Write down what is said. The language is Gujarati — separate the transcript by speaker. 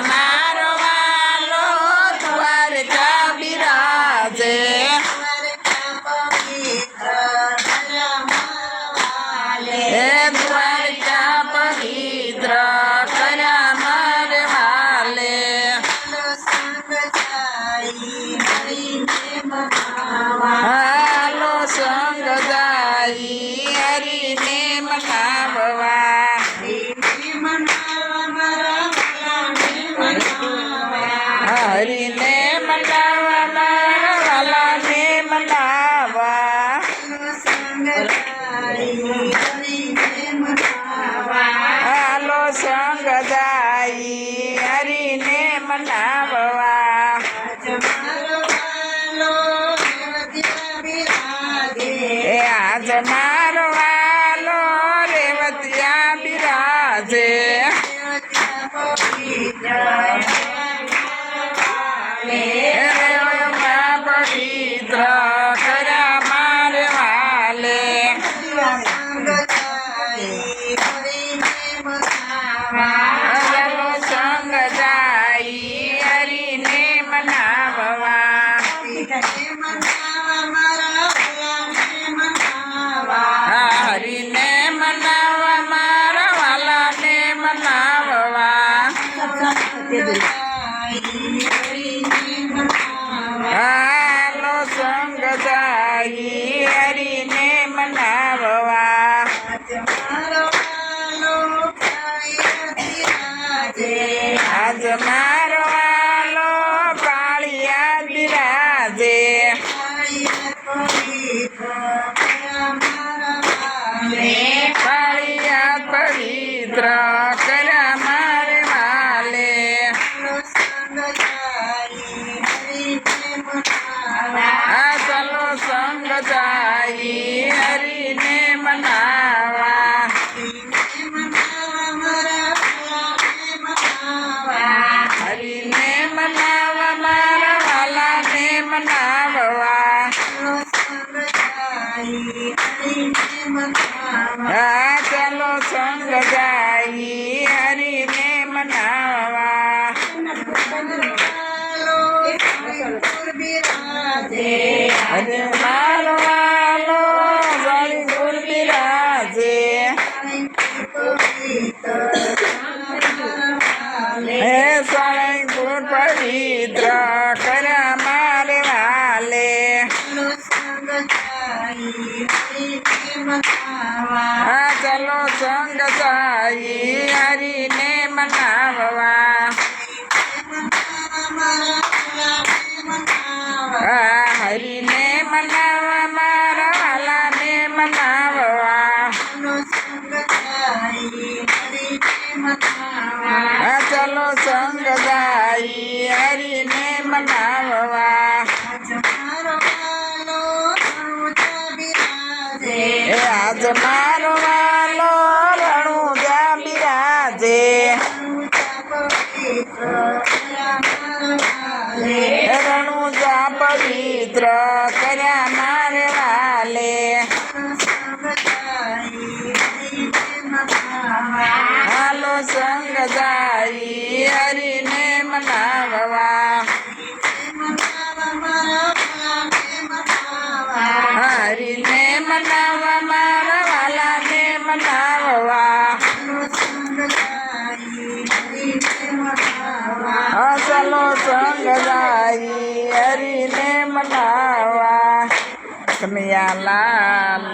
Speaker 1: મારો વાલો દ્વારકા બિરાજે દ્વારકા પવિત્ર કર્યા મારે વાલે હાલો સંગ જાય હરીને મનાવવા હરીને મનાવવા મારા વાલાને મનાવવા હાલો સંગ જાય હરીને મનાવવા આજ મારો વાલો રેવતિયા બિરાજે પવિત્ર કર્યા મારે વાલે સંગ જાય હરીને મનાવવા હરીને મનાવવા મારા વાલાને મનાવવા હાલો સંગ જાય હરીને મનાવવા આજ મારો વાલો પાળિયા બિરાજે પાળિયા પવિત્ર કર્યા મારે વાલે આ ચલો સંગ જાય હરીને મનાવા હરીને મનાવા મારા વાલાને મનાવવા હા ચલો સંગ જાય હરીને મનાવવા અરે મારો વાલો જળીપુર બિરાજે હે સળંગપુર પવિત્ર કર્યા મારે વાલે હા ચલો સંગ જાય હરીને મનાવવા હરીને મનાવવા મારા વાલાને મનાવવા હા ચલો સંગ જાય હરીને મનાવવા આજ મારો વાલો રણુજા બિરાજે રણુજા પવિત્ર કર્યા મારે વાલે હાલો સંગ જાય હરીને મનાવવા હરીને મનાવવા મારા વાલાને મનાવવા ચલો સંગ જાય હરીને મનાવવા કનૈયા લાલ